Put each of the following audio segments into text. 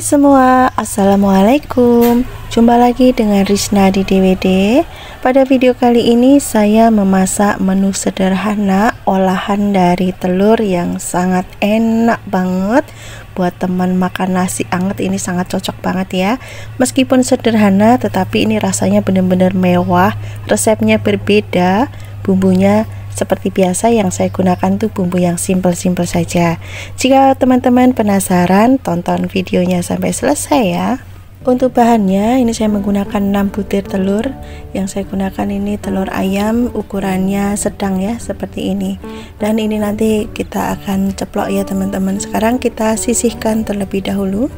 semua, assalamualaikum. Jumpa lagi dengan Rizna di DWD. Pada video kali ini saya memasak menu sederhana olahan dari telur yang sangat enak banget buat teman makan nasi anget. Ini sangat cocok banget ya. Meskipun sederhana tetapi ini rasanya benar-benar mewah. Resepnya berbeda, bumbunya seperti biasa yang saya gunakan tuh bumbu yang simple-simple saja. Jika teman-teman penasaran, tonton videonya sampai selesai ya. Untuk bahannya ini saya menggunakan 6 butir telur. Yang saya gunakan ini telur ayam ukurannya sedang ya, seperti ini. Dan ini nanti kita akan ceplok ya teman-teman. Sekarang kita sisihkan terlebih dahulu.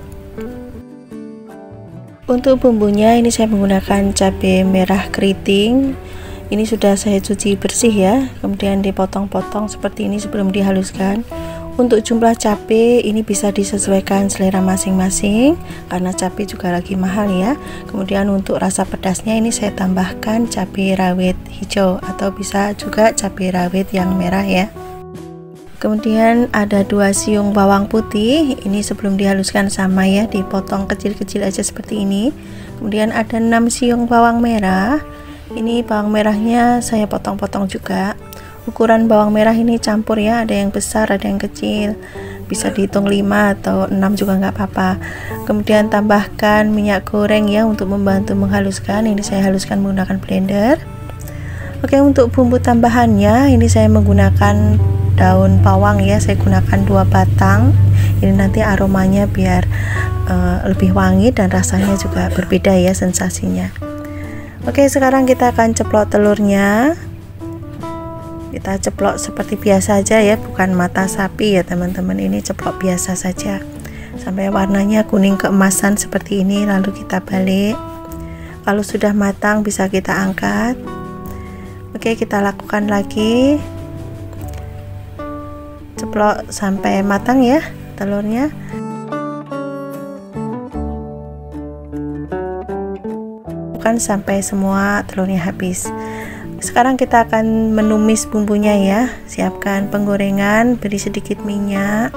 Untuk bumbunya ini saya menggunakan cabai merah keriting. Ini sudah saya cuci bersih ya, kemudian dipotong-potong seperti ini sebelum dihaluskan. Untuk jumlah cabai ini bisa disesuaikan selera masing-masing karena cabai juga lagi mahal ya. Kemudian untuk rasa pedasnya ini saya tambahkan cabai rawit hijau atau bisa juga cabai rawit yang merah ya. Kemudian ada 2 siung bawang putih, ini sebelum dihaluskan sama ya, dipotong kecil-kecil aja seperti ini. Kemudian ada 6 siung bawang merah. Ini bawang merahnya saya potong-potong juga. Ukuran bawang merah ini campur ya, ada yang besar ada yang kecil, bisa dihitung 5 atau 6 juga nggak apa-apa. Kemudian tambahkan minyak goreng ya untuk membantu menghaluskan. Ini saya haluskan menggunakan blender. Oke, untuk bumbu tambahannya ini saya menggunakan daun bawang ya, saya gunakan 2 batang. Ini nanti aromanya biar lebih wangi dan rasanya juga berbeda ya sensasinya. Oke, sekarang kita akan ceplok telurnya. Kita ceplok seperti biasa aja ya, bukan mata sapi ya teman-teman. Ini ceplok biasa saja sampai warnanya kuning keemasan seperti ini, lalu kita balik. Kalau sudah matang bisa kita angkat. Oke, kita lakukan lagi. Ceplok sampai matang ya telurnya. Sampai semua telurnya habis. Sekarang kita akan menumis bumbunya ya. Siapkan penggorengan, beri sedikit minyak,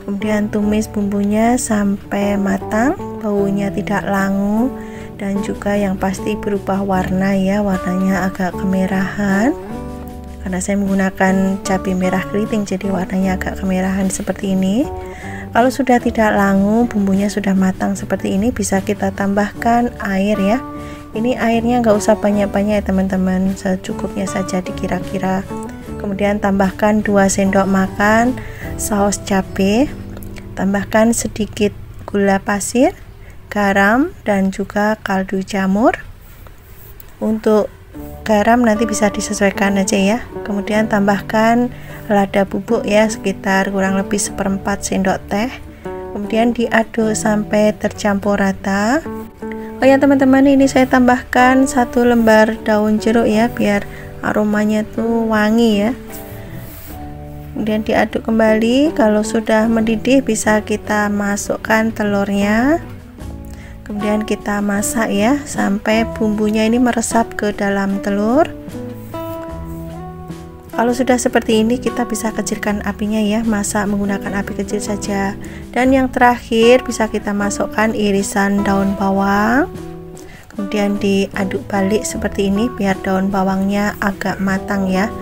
kemudian tumis bumbunya sampai matang, baunya tidak langu dan juga yang pasti berubah warna ya, warnanya agak kemerahan karena saya menggunakan cabai merah keriting, jadi warnanya agak kemerahan seperti ini. Kalau sudah tidak langu, bumbunya sudah matang seperti ini, bisa kita tambahkan air ya. Ini airnya nggak usah banyak-banyak ya teman-teman, secukupnya saja dikira-kira. Kemudian tambahkan 2 sendok makan saus cabai, tambahkan sedikit gula pasir, garam dan juga kaldu jamur. Untuk garam nanti bisa disesuaikan aja ya. Kemudian tambahkan lada bubuk ya, sekitar kurang lebih 1/4 sendok teh. Kemudian diaduk sampai tercampur rata. Oh ya teman-teman, ini saya tambahkan 1 lembar daun jeruk ya, biar aromanya tuh wangi ya. Kemudian diaduk kembali. Kalau sudah mendidih bisa kita masukkan telurnya. Kemudian kita masak ya sampai bumbunya ini meresap ke dalam telur. Kalau sudah seperti ini kita bisa kecilkan apinya ya, masak menggunakan api kecil saja. Dan yang terakhir bisa kita masukkan irisan daun bawang. Kemudian diaduk balik seperti ini biar daun bawangnya agak matang ya.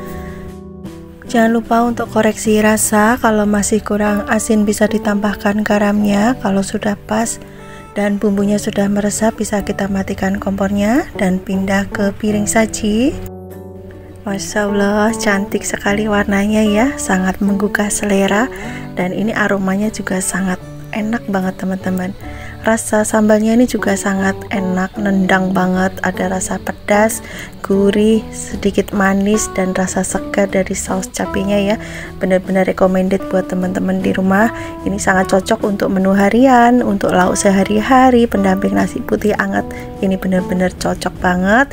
Jangan lupa untuk koreksi rasa, kalau masih kurang asin bisa ditambahkan garamnya. Kalau sudah pas dan bumbunya sudah meresap bisa kita matikan kompornya dan pindah ke piring saji. Masya Allah, cantik sekali warnanya ya, sangat menggugah selera dan ini aromanya juga sangat enak banget teman-teman. Rasa sambalnya ini juga sangat enak, nendang banget, ada rasa pedas, gurih, sedikit manis dan rasa segar dari saus cabenya ya. Benar-benar recommended buat teman-teman di rumah. Ini sangat cocok untuk menu harian, untuk lauk sehari-hari, pendamping nasi putih anget. Ini benar-benar cocok banget.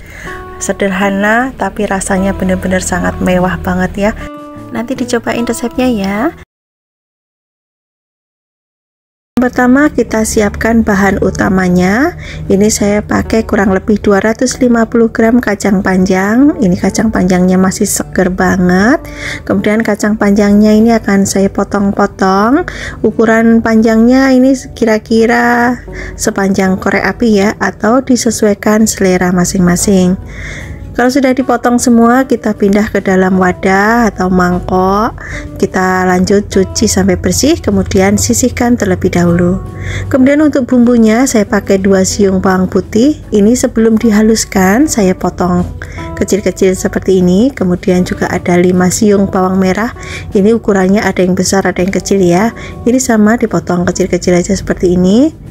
Sederhana tapi rasanya benar-benar sangat mewah banget ya. Nanti dicobain resepnya ya. Pertama kita siapkan bahan utamanya. Ini saya pakai kurang lebih 250 gram kacang panjang. Ini kacang panjangnya masih seger banget. Kemudian kacang panjangnya ini akan saya potong-potong. Ukuran panjangnya ini kira-kira sepanjang korek api ya, atau disesuaikan selera masing-masing. Kalau sudah dipotong semua, kita pindah ke dalam wadah atau mangkok. Kita lanjut cuci sampai bersih, kemudian sisihkan terlebih dahulu. Kemudian untuk bumbunya saya pakai 2 siung bawang putih. Ini sebelum dihaluskan saya potong kecil-kecil seperti ini. Kemudian juga ada 5 siung bawang merah. Ini ukurannya ada yang besar, ada yang kecil ya. Ini sama dipotong kecil-kecil aja seperti ini.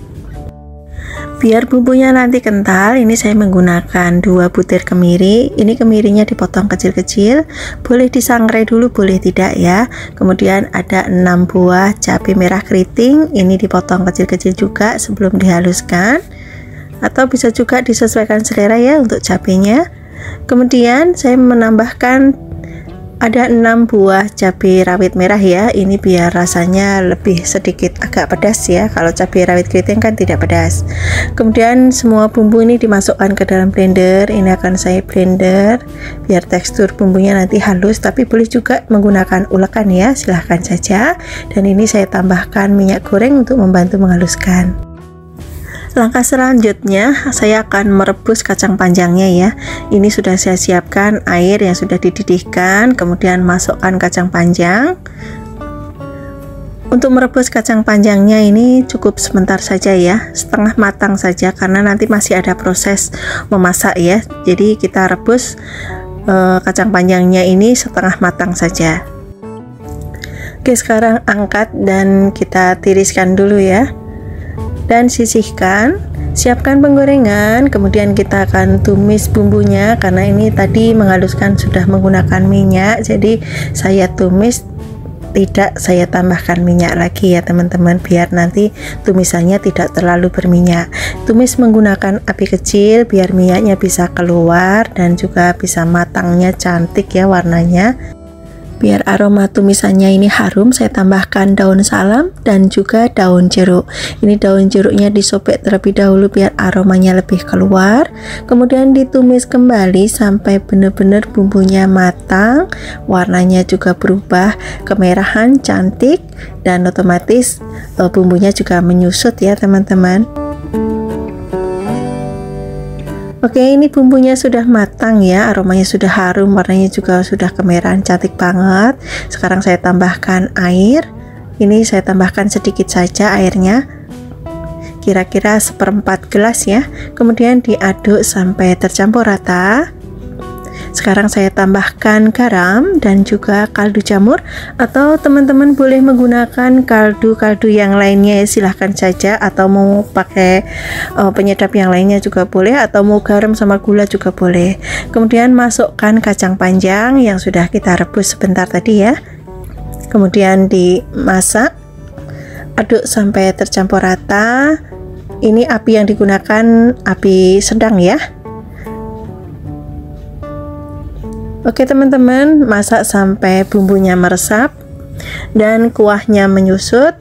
Biar bumbunya nanti kental, ini saya menggunakan 2 butir kemiri. Ini kemirinya dipotong kecil-kecil, boleh disangrai dulu, boleh tidak ya. Kemudian ada 6 buah cabai merah keriting, ini dipotong kecil-kecil juga sebelum dihaluskan, atau bisa juga disesuaikan selera ya untuk cabenya. Kemudian saya menambahkan ada 6 buah cabai rawit merah ya, ini biar rasanya lebih sedikit agak pedas ya. Kalau cabai rawit keriting kan tidak pedas. Kemudian semua bumbu ini dimasukkan ke dalam blender. Ini akan saya blender biar tekstur bumbunya nanti halus, tapi boleh juga menggunakan ulekan ya, silahkan saja. Dan ini saya tambahkan minyak goreng untuk membantu menghaluskan. Langkah selanjutnya saya akan merebus kacang panjangnya ya. Ini sudah saya siapkan air yang sudah dididihkan, kemudian masukkan kacang panjang. Untuk merebus kacang panjangnya ini cukup sebentar saja ya, setengah matang saja, karena nanti masih ada proses memasak ya. Jadi kita rebus kacang panjangnya ini setengah matang saja. Oke, sekarang angkat dan kita tiriskan dulu ya, dan sisihkan. Siapkan penggorengan, kemudian kita akan tumis bumbunya. Karena ini tadi menghaluskan sudah menggunakan minyak, jadi saya tumis, tidak saya tambahkan minyak lagi ya teman-teman, biar nanti tumisannya tidak terlalu berminyak. Tumis menggunakan api kecil biar minyaknya bisa keluar dan juga bisa matangnya cantik ya warnanya. Biar aroma tumisannya ini harum, saya tambahkan daun salam dan juga daun jeruk. Ini daun jeruknya disobek terlebih dahulu biar aromanya lebih keluar. Kemudian ditumis kembali sampai benar-benar bumbunya matang, warnanya juga berubah kemerahan cantik, dan otomatis bumbunya juga menyusut ya teman-teman. Oke, ini bumbunya sudah matang ya, aromanya sudah harum, warnanya juga sudah kemerahan cantik banget. Sekarang saya tambahkan air. Ini saya tambahkan sedikit saja airnya, kira-kira 1/4 gelas ya. Kemudian diaduk sampai tercampur rata. Sekarang saya tambahkan garam dan juga kaldu jamur, atau teman-teman boleh menggunakan kaldu-kaldu yang lainnya ya, silahkan saja, atau mau pakai penyedap yang lainnya juga boleh, atau mau garam sama gula juga boleh. Kemudian masukkan kacang panjang yang sudah kita rebus sebentar tadi ya, kemudian dimasak, aduk sampai tercampur rata. Ini api yang digunakan api sedang ya. Oke teman-teman, masak sampai bumbunya meresap dan kuahnya menyusut.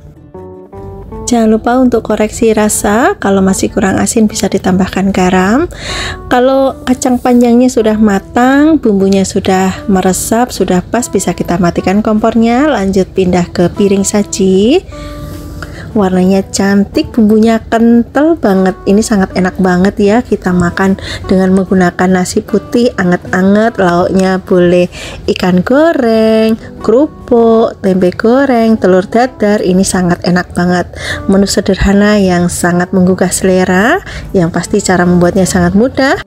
Jangan lupa untuk koreksi rasa, kalau masih kurang asin bisa ditambahkan garam. Kalau kacang panjangnya sudah matang, bumbunya sudah meresap, sudah pas, bisa kita matikan kompornya. Lanjut pindah ke piring saji. Warnanya cantik, bumbunya kental banget. Ini sangat enak banget ya kita makan dengan menggunakan nasi putih anget-anget. Lauknya boleh ikan goreng, kerupuk, tempe goreng, telur dadar. Ini sangat enak banget. Menu sederhana yang sangat menggugah selera, yang pasti cara membuatnya sangat mudah.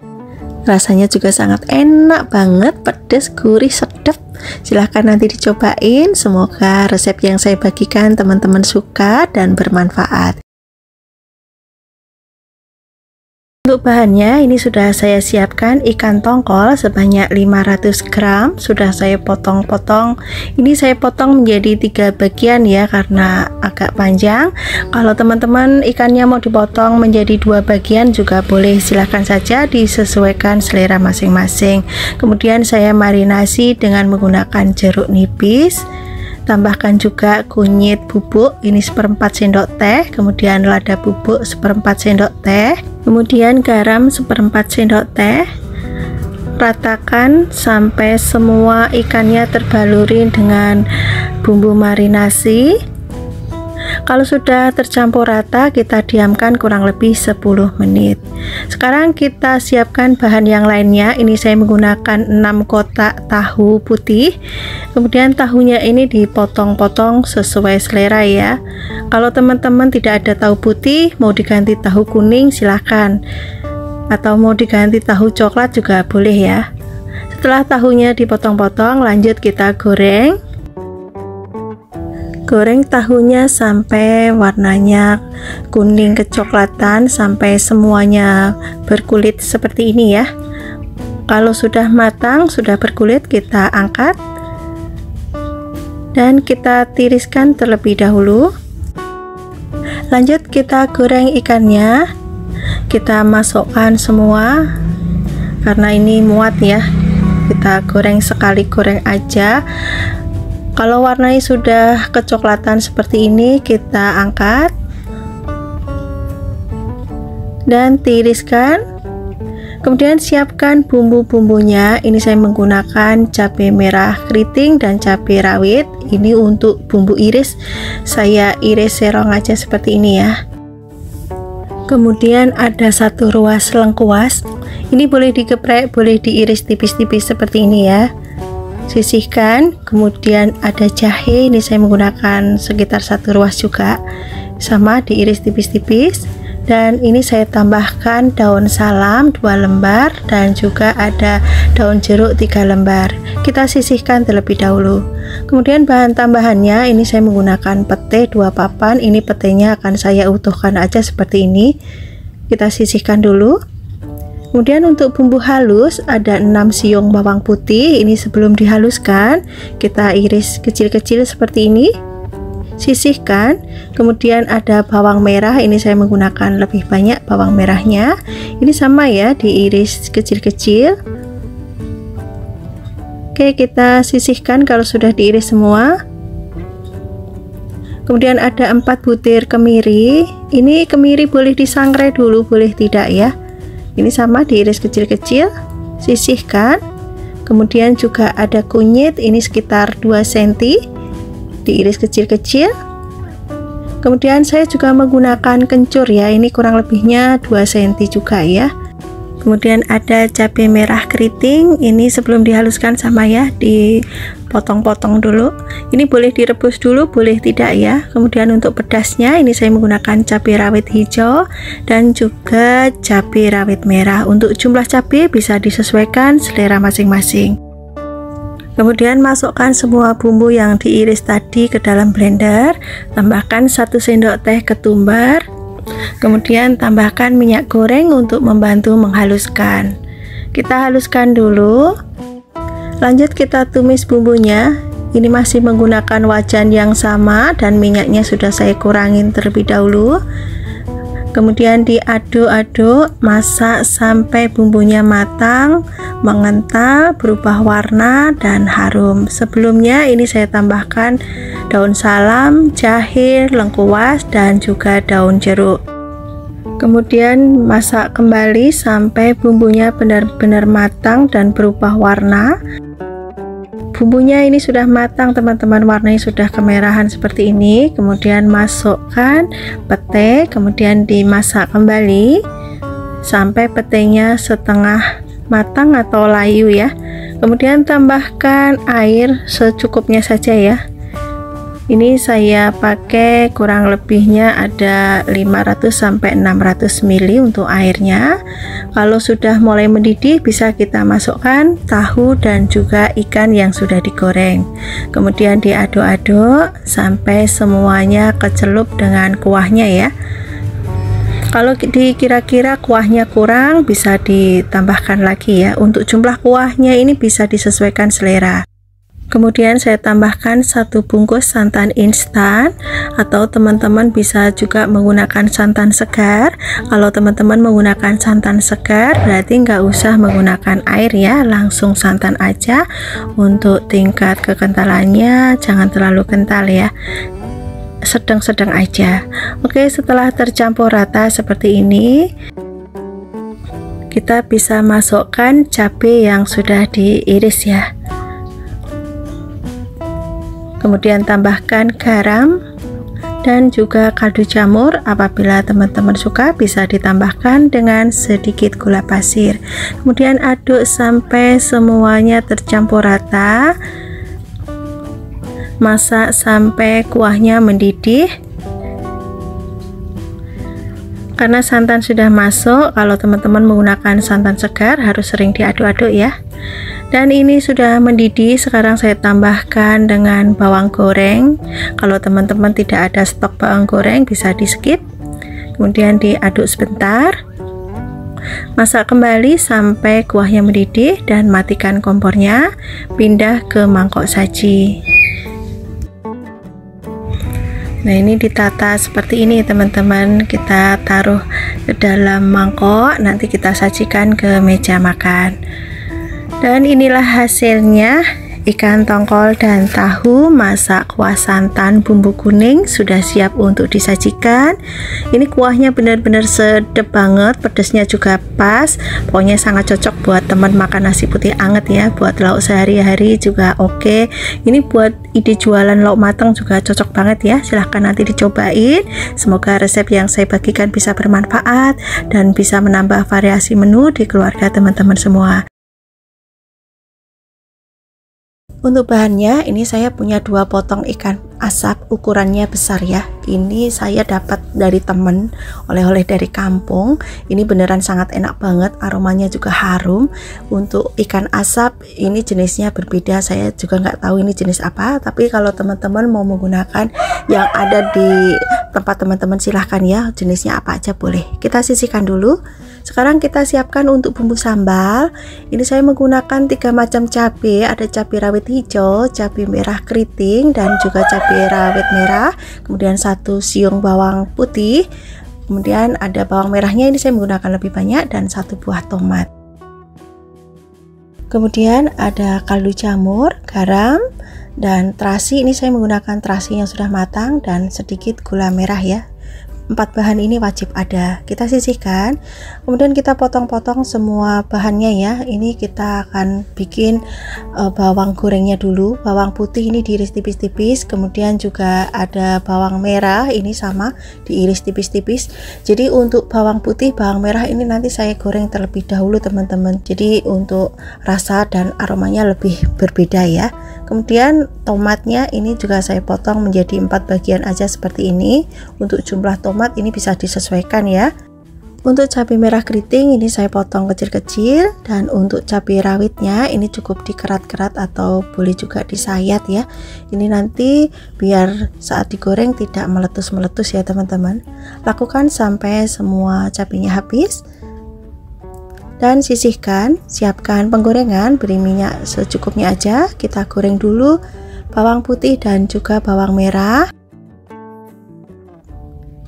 Rasanya juga sangat enak banget, pedas, gurih, sedap. Silahkan nanti dicobain. Semoga resep yang saya bagikan teman-teman suka dan bermanfaat. Untuk bahannya ini sudah saya siapkan ikan tongkol sebanyak 500 gram, sudah saya potong-potong. Ini saya potong menjadi 3 bagian ya karena agak panjang. Kalau teman-teman ikannya mau dipotong menjadi 2 bagian juga boleh, silahkan saja, disesuaikan selera masing-masing. Kemudian saya marinasi dengan menggunakan jeruk nipis tambahkan juga kunyit bubuk, ini 1/4 sendok teh, kemudian lada bubuk 1/4 sendok teh, kemudian garam 1/4 sendok teh. Ratakan sampai semua ikannya terbaluri dengan bumbu marinasi. Kalau sudah tercampur rata, kita diamkan kurang lebih 10 menit. Sekarang kita siapkan bahan yang lainnya. Ini saya menggunakan 6 kotak tahu putih. Kemudian tahunya ini dipotong-potong sesuai selera ya. Kalau teman-teman tidak ada tahu putih, mau diganti tahu kuning silahkan, atau mau diganti tahu coklat juga boleh ya. Setelah tahunya dipotong-potong, lanjut kita goreng. Goreng tahunya sampai warnanya kuning kecoklatan, sampai semuanya berkulit seperti ini ya. Kalau sudah matang, sudah berkulit, kita angkat dan kita tiriskan terlebih dahulu. Lanjut kita goreng ikannya. Kita masukkan semua karena ini muat ya. Kita goreng sekali, goreng aja. Kalau warnanya sudah kecoklatan seperti ini, kita angkat dan tiriskan. Kemudian siapkan bumbu-bumbunya. Ini saya menggunakan cabai merah keriting dan cabai rawit. Ini untuk bumbu iris, saya iris serong aja seperti ini ya. Kemudian ada 1 ruas lengkuas. Ini boleh digeprek, boleh diiris tipis-tipis seperti ini ya. Sisihkan. Kemudian ada jahe, ini saya menggunakan sekitar 1 ruas juga, sama diiris tipis-tipis. Dan ini saya tambahkan daun salam 2 lembar dan juga ada daun jeruk 3 lembar. Kita sisihkan terlebih dahulu. Kemudian bahan tambahannya, ini saya menggunakan pete 2 papan. Ini petenya akan saya utuhkan aja seperti ini. Kita sisihkan dulu. Kemudian untuk bumbu halus ada 6 siung bawang putih. Ini sebelum dihaluskan kita iris kecil-kecil seperti ini, sisihkan. Kemudian ada bawang merah, ini saya menggunakan lebih banyak bawang merahnya. Ini sama ya, diiris kecil-kecil. Oke, kita sisihkan kalau sudah diiris semua. Kemudian ada 4 butir kemiri. Ini kemiri boleh disangrai dulu, boleh tidak ya. Ini sama diiris kecil-kecil, sisihkan. Kemudian juga ada kunyit, ini sekitar 2 cm, diiris kecil-kecil. Kemudian saya juga menggunakan kencur ya, ini kurang lebihnya 2 cm juga ya. Kemudian ada cabai merah keriting, ini sebelum dihaluskan sama ya, dipotong-potong dulu. Ini boleh direbus dulu, boleh tidak ya. Kemudian untuk pedasnya, ini saya menggunakan cabai rawit hijau dan juga cabai rawit merah. Untuk jumlah cabai bisa disesuaikan selera masing-masing. Kemudian masukkan semua bumbu yang diiris tadi ke dalam blender. Tambahkan 1 sendok teh ketumbar. Kemudian tambahkan minyak goreng untuk membantu menghaluskan. Kita haluskan dulu. Lanjut kita tumis bumbunya. Ini masih menggunakan wajan yang sama dan minyaknya sudah saya kurangin terlebih dahulu. Kemudian diaduk-aduk, masak sampai bumbunya matang, mengental, berubah warna dan harum. Sebelumnya ini saya tambahkan daun salam, jahe, lengkuas dan juga daun jeruk. Kemudian masak kembali sampai bumbunya benar-benar matang dan berubah warna. Bumbunya ini sudah matang teman-teman, warnanya sudah kemerahan seperti ini. Kemudian masukkan pete, kemudian dimasak kembali sampai petenya setengah matang atau layu ya. Kemudian tambahkan air secukupnya saja ya. Ini saya pakai kurang lebihnya ada 500 sampai 600 ml untuk airnya. Kalau sudah mulai mendidih bisa kita masukkan tahu dan juga ikan yang sudah digoreng. Kemudian diaduk-aduk sampai semuanya kecelup dengan kuahnya ya. Kalau dikira-kira kuahnya kurang bisa ditambahkan lagi ya. Untuk jumlah kuahnya ini bisa disesuaikan selera. Kemudian saya tambahkan 1 bungkus santan instan, atau teman-teman bisa juga menggunakan santan segar. Kalau teman-teman menggunakan santan segar berarti nggak usah menggunakan air ya, langsung santan aja. Untuk tingkat kekentalannya jangan terlalu kental ya, sedang-sedang aja. Oke, setelah tercampur rata seperti ini, kita bisa masukkan cabai yang sudah diiris ya. Kemudian tambahkan garam dan juga kaldu jamur. Apabila teman-teman suka bisa ditambahkan dengan sedikit gula pasir. Kemudian aduk sampai semuanya tercampur rata. Masak sampai kuahnya mendidih. Karena santan sudah masuk, kalau teman-teman menggunakan santan segar harus sering diaduk-aduk ya. Dan ini sudah mendidih. Sekarang saya tambahkan dengan bawang goreng. Kalau teman-teman tidak ada stok bawang goreng bisa di skip. Kemudian diaduk sebentar. Masak kembali sampai kuahnya mendidih dan matikan kompornya. Pindah ke mangkok saji. Nah, ini ditata seperti ini teman-teman. Kita taruh ke dalam mangkok, nanti kita sajikan ke meja makan. Dan inilah hasilnya, ikan tongkol dan tahu masak kuah santan bumbu kuning sudah siap untuk disajikan. Ini kuahnya benar-benar sedap banget, pedasnya juga pas. Pokoknya sangat cocok buat teman makan nasi putih anget ya, buat lauk sehari-hari juga oke. Ini buat ide jualan lauk matang juga cocok banget ya. Silahkan nanti dicobain. Semoga resep yang saya bagikan bisa bermanfaat dan bisa menambah variasi menu di keluarga teman-teman semua. Untuk bahannya, ini saya punya 2 potong ikan asap, ukurannya besar ya. Ini saya dapat dari temen, oleh-oleh dari kampung. Ini beneran sangat enak banget, aromanya juga harum. Untuk ikan asap ini jenisnya berbeda, saya juga nggak tahu ini jenis apa. Tapi kalau teman-teman mau menggunakan yang ada di tempat teman-teman silahkan ya, jenisnya apa aja boleh. Kita sisihkan dulu. Sekarang kita siapkan untuk bumbu sambal. Ini saya menggunakan 3 macam cabai, ada cabai rawit hijau, cabai merah keriting, dan juga cabai rawit merah. Kemudian 1 siung bawang putih. Kemudian ada bawang merahnya, ini saya menggunakan lebih banyak, dan 1 buah tomat. Kemudian ada kaldu jamur, garam, dan terasi. Ini saya menggunakan terasi yang sudah matang dan sedikit gula merah ya. 4 bahan ini wajib ada. Kita sisihkan, kemudian kita potong-potong semua bahannya ya. Ini kita akan bikin bawang gorengnya dulu. Bawang putih ini diiris tipis-tipis, kemudian juga ada bawang merah, ini sama diiris tipis-tipis. Jadi untuk bawang putih, bawang merah ini nanti saya goreng terlebih dahulu teman-teman. Jadi untuk rasa dan aromanya lebih berbeda ya. Kemudian tomatnya ini juga saya potong menjadi 4 bagian aja seperti ini. Untuk jumlah tomat ini bisa disesuaikan ya. Untuk cabai merah keriting ini saya potong kecil-kecil, dan untuk cabai rawitnya ini cukup dikerat-kerat atau boleh juga disayat ya. Ini nanti biar saat digoreng tidak meletus-meletus ya teman-teman. Lakukan sampai semua cabainya habis. Dan sisihkan, siapkan penggorengan, beri minyak secukupnya aja. Kita goreng dulu bawang putih dan juga bawang merah.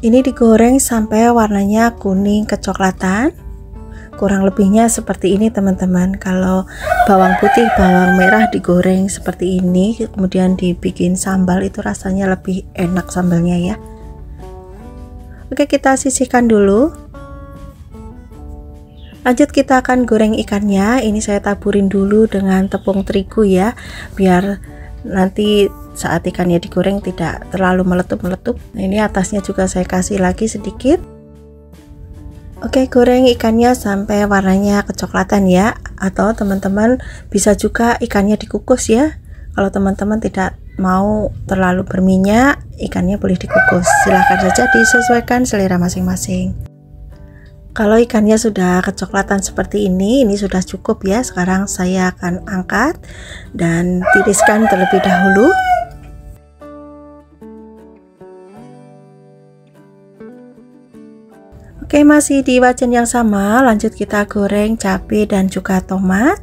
Ini digoreng sampai warnanya kuning kecoklatan. Kurang lebihnya seperti ini teman-teman. Kalau bawang putih, bawang merah digoreng seperti ini, kemudian dibikin sambal, itu rasanya lebih enak sambalnya ya. Oke, kita sisihkan dulu. Lanjut kita akan goreng ikannya. Ini saya taburin dulu dengan tepung terigu ya, biar nanti saat ikannya digoreng tidak terlalu meletup-meletup. Nah, ini atasnya juga saya kasih lagi sedikit. Oke, goreng ikannya sampai warnanya kecoklatan ya, atau teman-teman bisa juga ikannya dikukus ya. Kalau teman-teman tidak mau terlalu berminyak, ikannya boleh dikukus. Silahkan saja, disesuaikan selera masing-masing. Kalau ikannya sudah kecoklatan seperti ini sudah cukup ya. Sekarang saya akan angkat dan tiriskan terlebih dahulu. Oke, masih di wajan yang sama, lanjut kita goreng cabai dan juga tomat.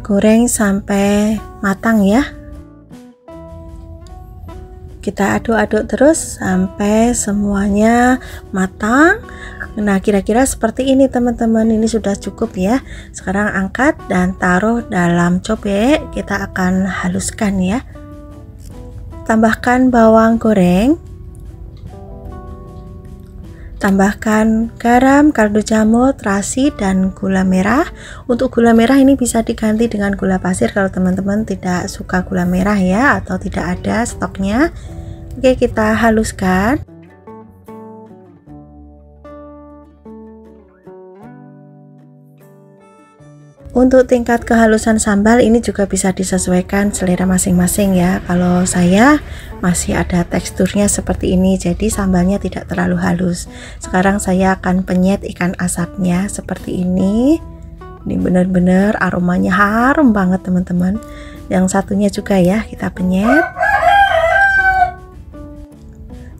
goreng sampai matang ya. Kita aduk-aduk terus sampai semuanya matang. Nah, kira-kira seperti ini teman-teman. Ini sudah cukup ya. Sekarang angkat dan taruh dalam cobek. Kita akan haluskan ya. Tambahkan bawang goreng. Tambahkan garam, kaldu jamur, terasi, dan gula merah. Untuk gula merah ini bisa diganti dengan gula pasir kalau teman-teman tidak suka gula merah ya, atau tidak ada stoknya. Oke, kita haluskan. Untuk tingkat kehalusan sambal ini juga bisa disesuaikan selera masing-masing ya. Kalau saya masih ada teksturnya seperti ini, jadi sambalnya tidak terlalu halus. Sekarang saya akan penyet ikan asapnya seperti ini. Ini benar-benar aromanya harum banget teman-teman. Yang satunya juga ya, kita penyet.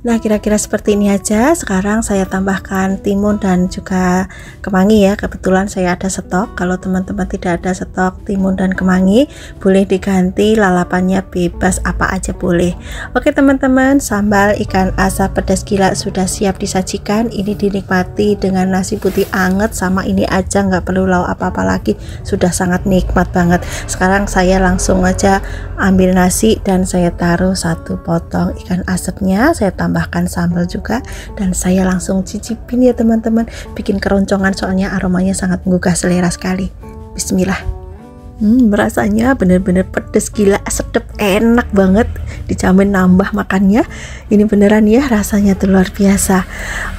Nah, kira-kira seperti ini aja. Sekarang saya tambahkan timun dan juga kemangi ya. Kebetulan saya ada stok. Kalau teman-teman tidak ada stok timun dan kemangi, boleh diganti, lalapannya bebas apa aja boleh. Oke teman-teman, sambal ikan asap pedas gila sudah siap disajikan. Ini dinikmati dengan nasi putih anget sama ini aja, nggak perlu lauk apa-apa lagi. Sudah sangat nikmat banget. Sekarang saya langsung aja ambil nasi dan saya taruh satu potong ikan asapnya. Saya tambahkan sambal juga dan saya langsung cicipin ya teman-teman. Bikin keroncongan soalnya aromanya sangat menggugah selera sekali. Bismillah. Rasanya bener-bener pedes gila, sedep, enak banget. Dijamin nambah makannya. Ini beneran ya, rasanya tuh luar biasa.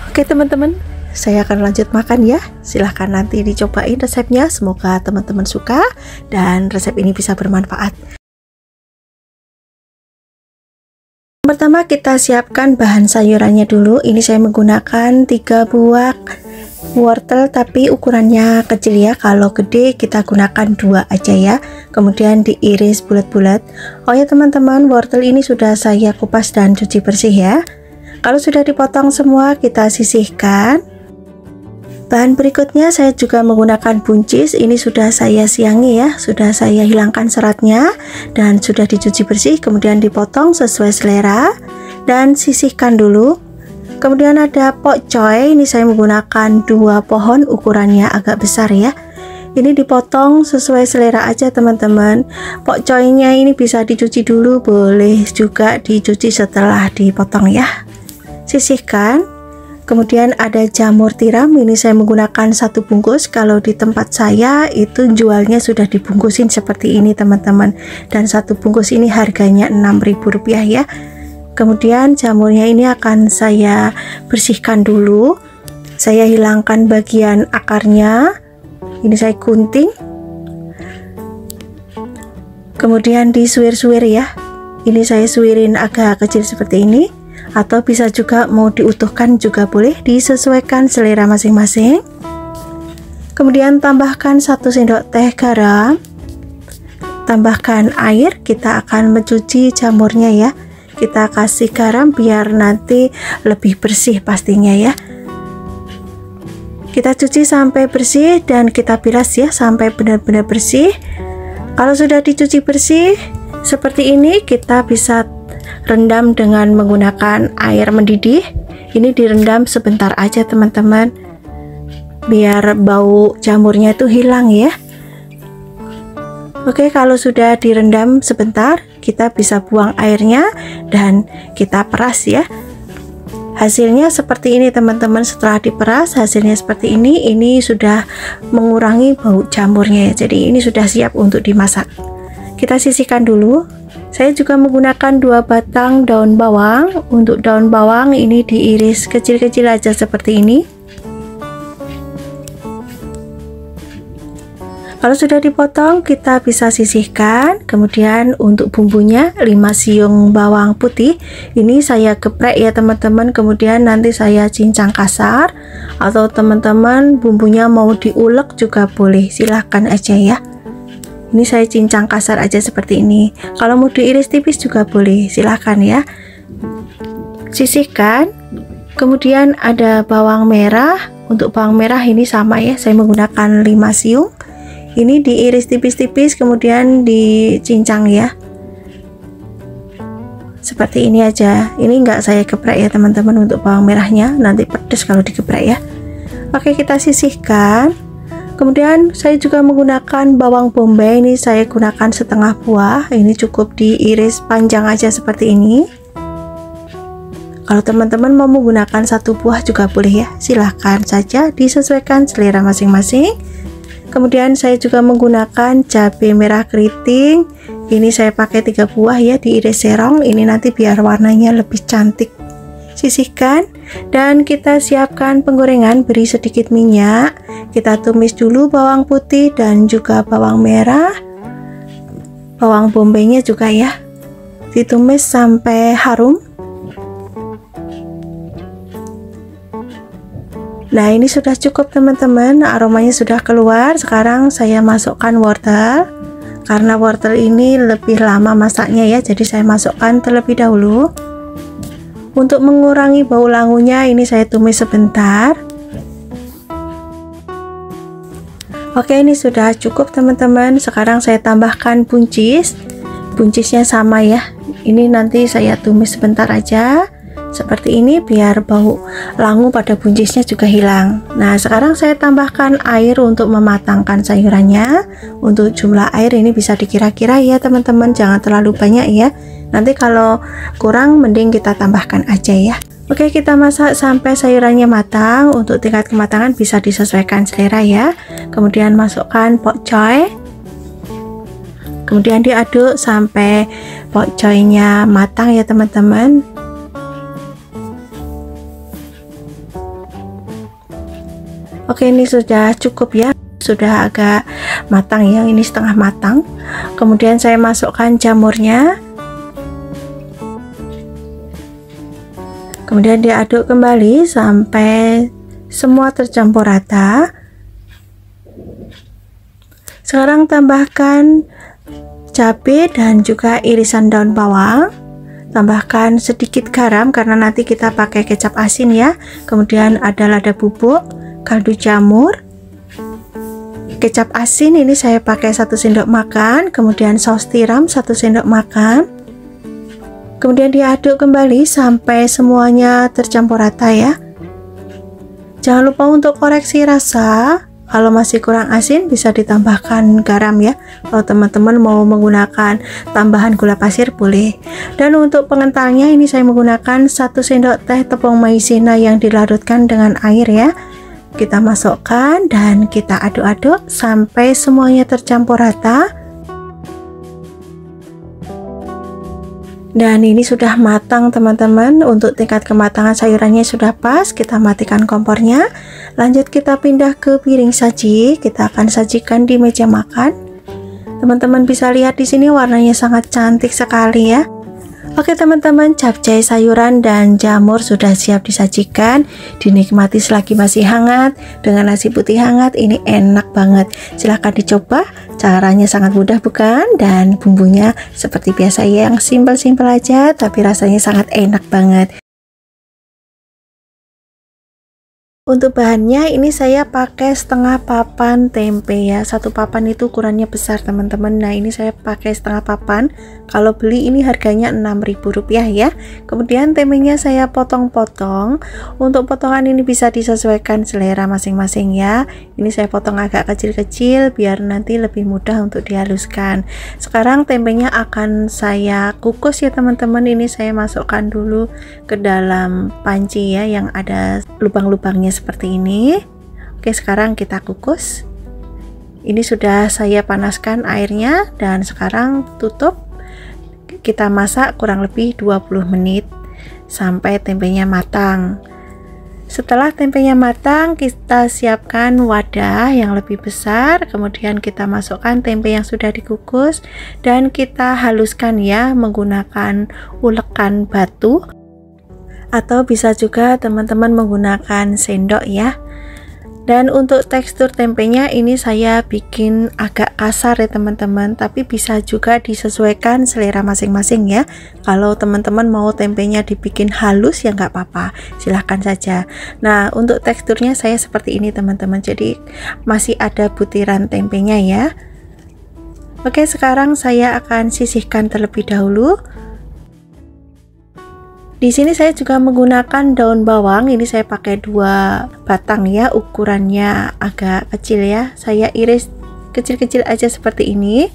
Oke teman-teman, saya akan lanjut makan ya. Silahkan nanti dicobain resepnya. Semoga teman-teman suka dan resep ini bisa bermanfaat. Pertama kita siapkan bahan sayurannya dulu. Ini saya menggunakan 3 buah wortel tapi ukurannya kecil ya. Kalau gede kita gunakan 2 aja ya. Kemudian diiris bulat-bulat. Oh ya teman-teman, wortel ini sudah saya kupas dan cuci bersih ya. Kalau sudah dipotong semua kita sisihkan. Bahan berikutnya saya juga menggunakan buncis. Ini sudah saya siangi ya, sudah saya hilangkan seratnya dan sudah dicuci bersih, kemudian dipotong sesuai selera dan sisihkan dulu. Kemudian ada pokcoy, ini saya menggunakan 2 pohon, ukurannya agak besar ya. Ini dipotong sesuai selera aja teman-teman. Pokcoynya ini bisa dicuci dulu, boleh juga dicuci setelah dipotong ya. Sisihkan. Kemudian ada jamur tiram, ini saya menggunakan 1 bungkus. Kalau di tempat saya itu jualnya sudah dibungkusin seperti ini teman-teman. Dan 1 bungkus ini harganya Rp6.000 ya. Kemudian jamurnya ini akan saya bersihkan dulu. Saya hilangkan bagian akarnya. Ini saya gunting. Kemudian disuir-suir ya. Ini saya suirin agak kecil seperti ini. Atau bisa juga mau diutuhkan juga boleh, disesuaikan selera masing-masing. Kemudian tambahkan 1 sendok teh garam. Tambahkan air, kita akan mencuci jamurnya ya. Kita kasih garam biar nanti lebih bersih pastinya ya. Kita cuci sampai bersih dan kita bilas ya sampai benar-benar bersih. Kalau sudah dicuci bersih seperti ini, kita bisa rendam dengan menggunakan air mendidih. Ini direndam sebentar aja teman-teman, biar bau jamurnya itu hilang ya. Oke, kalau sudah direndam sebentar, kita bisa buang airnya dan kita peras ya. Hasilnya seperti ini teman-teman. Setelah diperas hasilnya seperti ini. Ini sudah mengurangi bau jamurnya ya. Jadi ini sudah siap untuk dimasak. Kita sisihkan dulu. Saya juga menggunakan 2 batang daun bawang. Untuk daun bawang ini diiris kecil-kecil aja seperti ini. Kalau sudah dipotong kita bisa sisihkan. Kemudian untuk bumbunya 5 siung bawang putih. Ini saya geprek ya teman-teman. Kemudian nanti saya cincang kasar. Atau teman-teman bumbunya mau diulek juga boleh. Silahkan aja ya. Ini saya cincang kasar aja seperti ini. Kalau mau diiris tipis juga boleh, silahkan ya. Sisihkan. Kemudian ada bawang merah. Untuk bawang merah ini sama ya, saya menggunakan 5 siung. Ini diiris tipis-tipis kemudian dicincang ya, seperti ini aja. Ini enggak saya geprek ya teman-teman untuk bawang merahnya, nanti pedes kalau digeprek ya. Oke, kita sisihkan. Kemudian saya juga menggunakan bawang bombay, ini saya gunakan setengah buah, ini cukup diiris panjang aja seperti ini. Kalau teman-teman mau menggunakan satu buah juga boleh ya, silahkan saja, disesuaikan selera masing-masing. Kemudian saya juga menggunakan cabai merah keriting, ini saya pakai 3 buah ya, diiris serong, ini nanti biar warnanya lebih cantik. Sisihkan dan kita siapkan penggorengan, beri sedikit minyak, kita tumis dulu bawang putih dan juga bawang merah, bawang bombaynya juga ya, ditumis sampai harum. Nah, ini sudah cukup teman-teman, aromanya sudah keluar. Sekarang saya masukkan wortel, karena wortel ini lebih lama masaknya ya, jadi saya masukkan terlebih dahulu. Untuk mengurangi bau langunya, ini saya tumis sebentar. Oke, ini sudah cukup teman-teman. Sekarang saya tambahkan buncis. Buncisnya sama ya, ini nanti saya tumis sebentar aja seperti ini biar bau langu pada buncisnya juga hilang. Nah, sekarang saya tambahkan air untuk mematangkan sayurannya. Untuk jumlah air ini bisa dikira-kira ya teman-teman, jangan terlalu banyak ya, nanti kalau kurang mending kita tambahkan aja ya. Oke, kita masak sampai sayurannya matang. Untuk tingkat kematangan bisa disesuaikan selera ya. Kemudian masukkan pokcoy, kemudian diaduk sampai pokcoynya matang ya teman-teman. Oke, ini sudah cukup ya, sudah agak matang ya, ini setengah matang. Kemudian saya masukkan jamurnya, kemudian diaduk kembali sampai semua tercampur rata. Sekarang tambahkan cabai dan juga irisan daun bawang. Tambahkan sedikit garam karena nanti kita pakai kecap asin ya. Kemudian ada lada bubuk, kaldu jamur, kecap asin ini saya pakai 1 sendok makan, kemudian saus tiram 1 sendok makan. Kemudian diaduk kembali sampai semuanya tercampur rata ya. Jangan lupa untuk koreksi rasa, kalau masih kurang asin bisa ditambahkan garam ya. Kalau teman-teman mau menggunakan tambahan gula pasir boleh. Dan untuk pengentalnya ini saya menggunakan 1 sendok teh tepung maizena yang dilarutkan dengan air ya. Kita masukkan dan kita aduk-aduk sampai semuanya tercampur rata. Dan ini sudah matang teman-teman. Untuk tingkat kematangan sayurannya sudah pas, kita matikan kompornya. Lanjut kita pindah ke piring saji. Kita akan sajikan di meja makan. Teman-teman bisa lihat di sini warnanya sangat cantik sekali ya. Oke teman-teman, capcay sayuran dan jamur sudah siap disajikan. Dinikmati selagi masih hangat dengan nasi putih hangat, ini enak banget. Silahkan dicoba, caranya sangat mudah bukan? Dan bumbunya seperti biasa ya, yang simpel-simpel aja tapi rasanya sangat enak banget. Untuk bahannya ini saya pakai setengah papan tempe ya, 1 papan itu ukurannya besar teman-teman. Nah, ini saya pakai setengah papan, kalau beli ini harganya Rp6.000 ya. Kemudian tempenya saya potong-potong. Untuk potongan ini bisa disesuaikan selera masing-masing ya. Ini saya potong agak kecil-kecil biar nanti lebih mudah untuk dihaluskan. Sekarang tempenya akan saya kukus ya teman-teman. Ini saya masukkan dulu ke dalam panci ya, yang ada lubang-lubangnya seperti ini. Oke, sekarang kita kukus. Ini sudah saya panaskan airnya dan sekarang tutup. Kita masak kurang lebih 20 menit sampai tempenya matang. Setelah tempenya matang, kita siapkan wadah yang lebih besar, kemudian kita masukkan tempe yang sudah dikukus dan kita haluskan ya menggunakan ulekan batu, atau bisa juga teman-teman menggunakan sendok ya. Dan untuk tekstur tempenya ini saya bikin agak kasar ya teman-teman, tapi bisa juga disesuaikan selera masing-masing ya. Kalau teman-teman mau tempenya dibikin halus ya nggak apa-apa, silahkan saja. Nah, untuk teksturnya saya seperti ini teman-teman, jadi masih ada butiran tempenya ya. Oke, sekarang saya akan sisihkan terlebih dahulu. Di sini saya juga menggunakan daun bawang, ini saya pakai 2 batang ya, ukurannya agak kecil ya. Saya iris kecil-kecil aja seperti ini.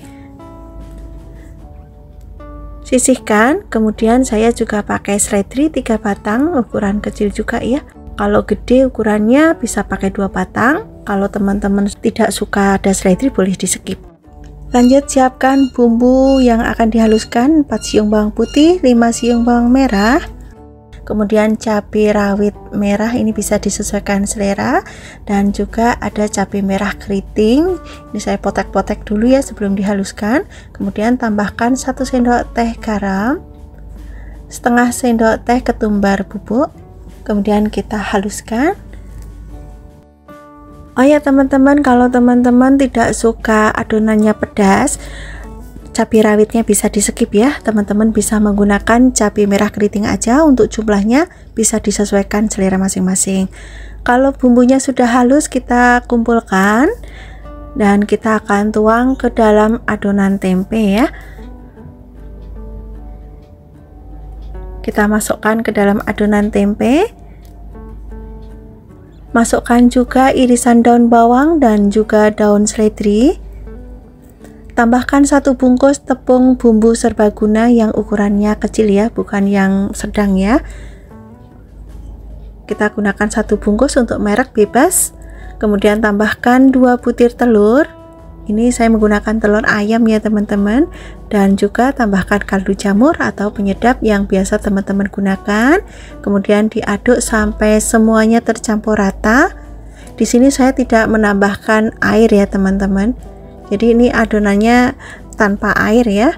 Sisihkan, kemudian saya juga pakai seledri 3 batang, ukuran kecil juga ya. Kalau gede ukurannya bisa pakai 2 batang. Kalau teman-teman tidak suka ada seledri boleh di skip. Lanjut siapkan bumbu yang akan dihaluskan, 4 siung bawang putih, 5 siung bawang merah, kemudian cabai rawit merah, ini bisa disesuaikan selera, dan juga ada cabai merah keriting, ini saya potek-potek dulu ya sebelum dihaluskan. Kemudian tambahkan 1 sendok teh garam, setengah sendok teh ketumbar bubuk, kemudian kita haluskan. Oh ya teman-teman, kalau teman-teman tidak suka adonannya pedas, cabai rawitnya bisa di skip ya. Teman-teman bisa menggunakan cabai merah keriting aja, untuk jumlahnya bisa disesuaikan selera masing-masing. Kalau bumbunya sudah halus kita kumpulkan dan kita akan tuang ke dalam adonan tempe ya. Kita masukkan ke dalam adonan tempe. Masukkan juga irisan daun bawang dan juga daun seledri. Tambahkan 1 bungkus tepung bumbu serbaguna yang ukurannya kecil ya, bukan yang sedang ya. Kita gunakan 1 bungkus untuk merek bebas. Kemudian tambahkan 2 butir telur. Ini saya menggunakan telur ayam ya teman-teman. Dan juga tambahkan kaldu jamur atau penyedap yang biasa teman-teman gunakan. Kemudian diaduk sampai semuanya tercampur rata. Di sini saya tidak menambahkan air ya teman-teman. Jadi ini adonannya tanpa air ya.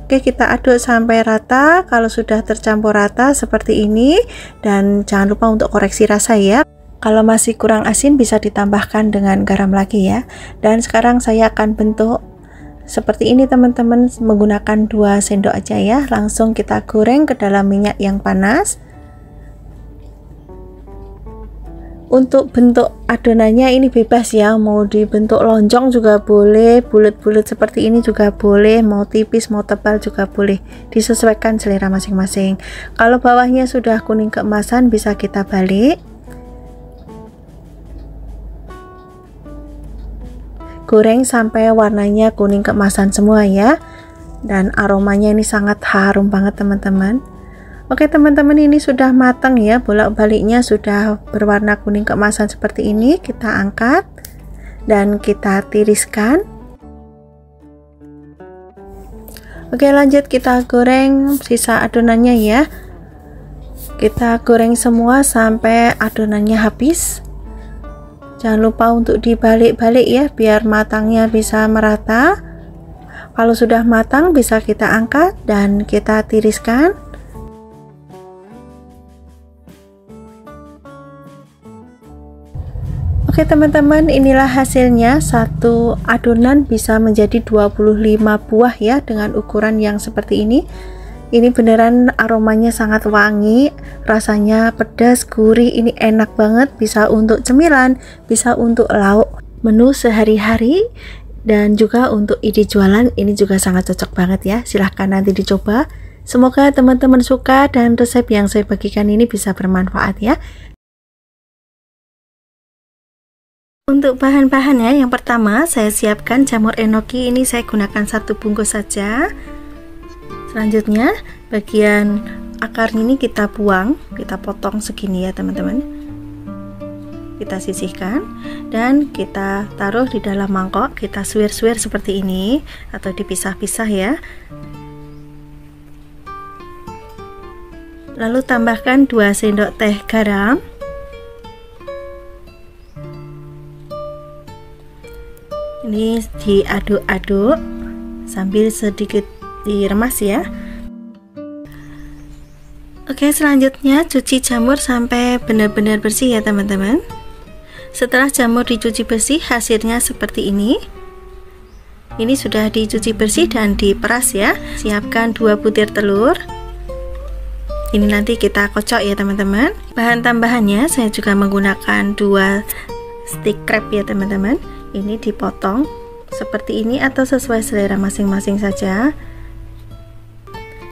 Oke, kita aduk sampai rata. Kalau sudah tercampur rata seperti ini, dan jangan lupa untuk koreksi rasa ya. Kalau masih kurang asin bisa ditambahkan dengan garam lagi ya. Dan sekarang saya akan bentuk seperti ini teman-teman, menggunakan 2 sendok aja ya. Langsung kita goreng ke dalam minyak yang panas. Untuk bentuk adonannya ini bebas ya, mau dibentuk lonjong juga boleh, bulat-bulat seperti ini juga boleh, mau tipis mau tebal juga boleh, disesuaikan selera masing-masing. Kalau bawahnya sudah kuning keemasan bisa kita balik. Goreng sampai warnanya kuning keemasan semua ya, dan aromanya ini sangat harum banget teman-teman. Oke teman-teman, ini sudah matang ya, bolak-baliknya sudah berwarna kuning keemasan seperti ini. Kita angkat dan kita tiriskan. Oke, lanjut kita goreng sisa adonannya ya. Kita goreng semua sampai adonannya habis. Jangan lupa untuk dibalik-balik ya, biar matangnya bisa merata. Kalau sudah matang bisa kita angkat dan kita tiriskan. Oke teman-teman, inilah hasilnya. Satu adonan bisa menjadi 25 buah ya, dengan ukuran yang seperti ini. Ini beneran aromanya sangat wangi, rasanya pedas, gurih, ini enak banget, bisa untuk cemilan, bisa untuk lauk menu sehari-hari, dan juga untuk ide jualan ini juga sangat cocok banget ya. Silahkan nanti dicoba. Semoga teman-teman suka dan resep yang saya bagikan ini bisa bermanfaat ya. Untuk bahan-bahannya, yang pertama saya siapkan jamur enoki, ini saya gunakan 1 bungkus saja. Selanjutnya bagian akarnya ini kita buang, kita potong segini ya teman-teman. Kita sisihkan dan kita taruh di dalam mangkok, kita suwir-suwir seperti ini atau dipisah-pisah ya. Lalu tambahkan 2 sendok teh garam. Ini diaduk-aduk sambil sedikit diremas ya. Oke, selanjutnya cuci jamur sampai benar-benar bersih ya teman-teman. Setelah jamur dicuci bersih, hasilnya seperti ini. Ini sudah dicuci bersih dan diperas ya. Siapkan 2 butir telur. Ini nanti kita kocok ya teman-teman. Bahan tambahannya saya juga menggunakan 2 stick crab ya teman-teman. Ini dipotong seperti ini atau sesuai selera masing-masing saja.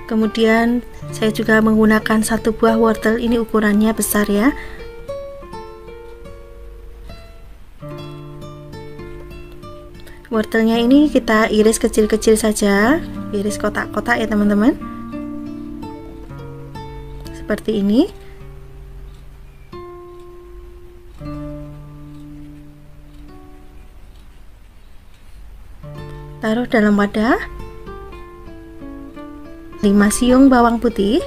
Kemudian saya juga menggunakan 1 buah wortel. Ini ukurannya besar ya. Wortelnya ini kita iris kecil-kecil saja, iris kotak-kotak ya teman-teman, seperti ini. Taruh dalam wadah. 5 siung bawang putih.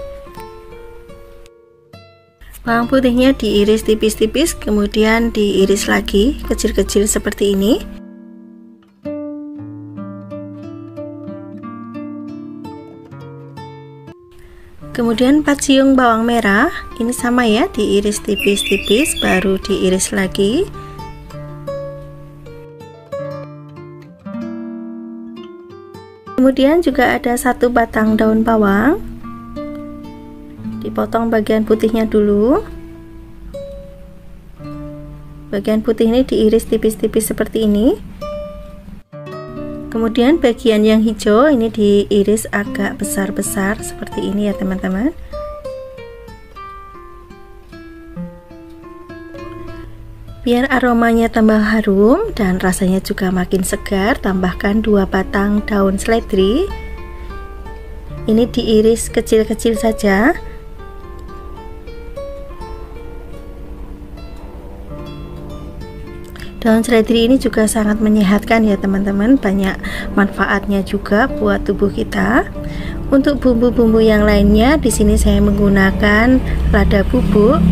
Bawang putihnya diiris tipis-tipis, kemudian diiris lagi kecil-kecil seperti ini. Kemudian 4 siung bawang merah, ini sama ya, diiris tipis-tipis baru diiris lagi. Kemudian juga ada 1 batang daun bawang, dipotong bagian putihnya dulu. Bagian putih ini diiris tipis-tipis seperti ini. Kemudian bagian yang hijau ini diiris agak besar-besar seperti ini ya teman-teman. Biar aromanya tambah harum dan rasanya juga makin segar, tambahkan 2 batang daun seledri. Ini diiris kecil-kecil saja. Daun seledri ini juga sangat menyehatkan ya teman-teman, banyak manfaatnya juga buat tubuh kita. Untuk bumbu-bumbu yang lainnya, di sini saya menggunakan lada bubuk,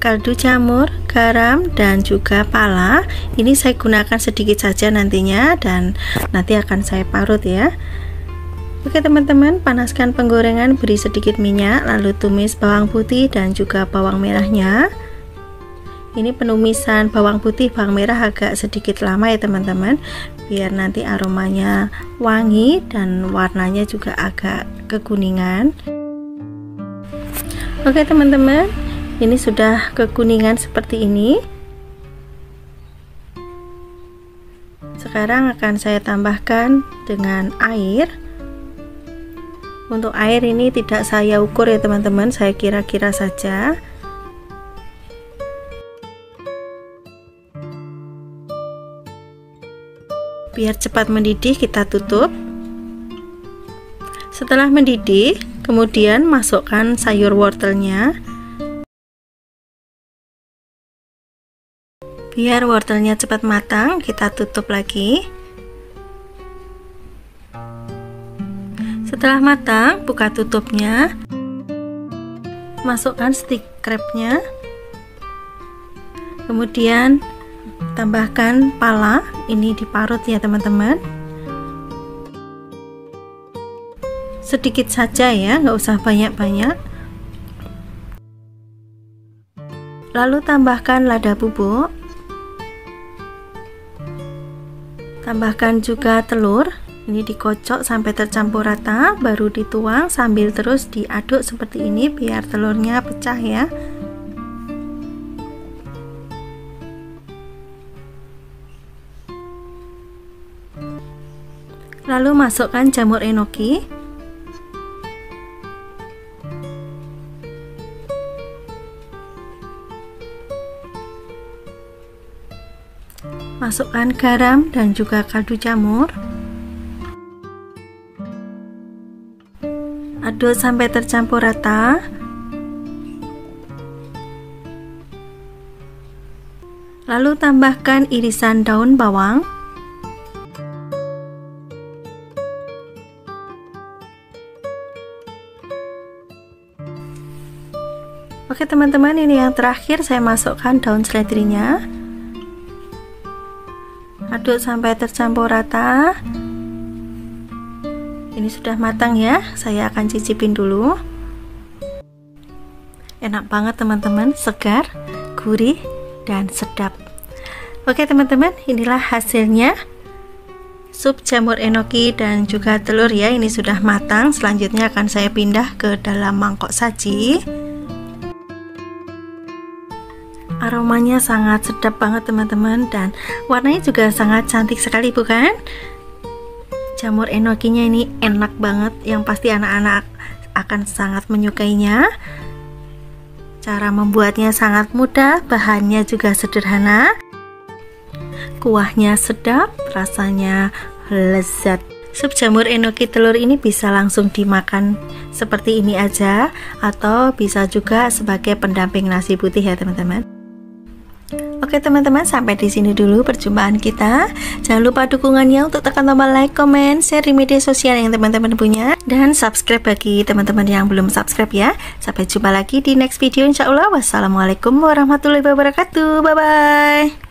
kaldu jamur, garam, dan juga pala. Ini saya gunakan sedikit saja nantinya dan nanti akan saya parut ya. Oke teman-teman, panaskan penggorengan, beri sedikit minyak, lalu tumis bawang putih dan juga bawang merahnya. Ini penumisan bawang putih, bawang merah agak sedikit lama ya teman-teman, biar nanti aromanya wangi dan warnanya juga agak kekuningan. Oke teman-teman, ini sudah kekuningan seperti ini. Sekarang akan saya tambahkan dengan air. Untuk air ini tidak saya ukur ya teman-teman, saya kira-kira saja. Biar cepat mendidih, kita tutup. Setelah mendidih, kemudian masukkan sayur wortelnya. Biar wortelnya cepat matang, kita tutup lagi. Setelah matang, buka tutupnya. Masukkan stick crabnya. Kemudian tambahkan pala, ini diparut ya teman-teman, sedikit saja ya, nggak usah banyak-banyak. Lalu tambahkan lada bubuk, tambahkan juga telur, ini dikocok sampai tercampur rata, baru dituang sambil terus diaduk seperti ini biar telurnya pecah ya. Lalu masukkan jamur enoki. Masukkan garam dan juga kaldu jamur. Aduk sampai tercampur rata. Lalu tambahkan irisan daun bawang. Oke teman-teman, ini yang terakhir saya masukkan daun seledrinya. Aduk sampai tercampur rata. Ini sudah matang ya, saya akan cicipin dulu. Enak banget teman-teman, segar, gurih, dan sedap. Oke teman-teman, inilah hasilnya sup jamur enoki dan juga telur ya. Ini sudah matang. Selanjutnya akan saya pindah ke dalam mangkok saji. Aromanya sangat sedap banget teman-teman, dan warnanya juga sangat cantik sekali, bukan? Jamur enokinya ini enak banget, yang pasti anak-anak akan sangat menyukainya. Cara membuatnya sangat mudah, bahannya juga sederhana, kuahnya sedap, rasanya lezat. Sup jamur enoki telur ini bisa langsung dimakan seperti ini aja, atau bisa juga sebagai pendamping nasi putih ya teman-teman. Oke teman-teman, sampai di sini dulu perjumpaan kita. Jangan lupa dukungannya untuk tekan tombol like, comment, share di media sosial yang teman-teman punya, dan subscribe bagi teman-teman yang belum subscribe ya. Sampai jumpa lagi di next video insya Allah. Wassalamualaikum warahmatullahi wabarakatuh. Bye bye.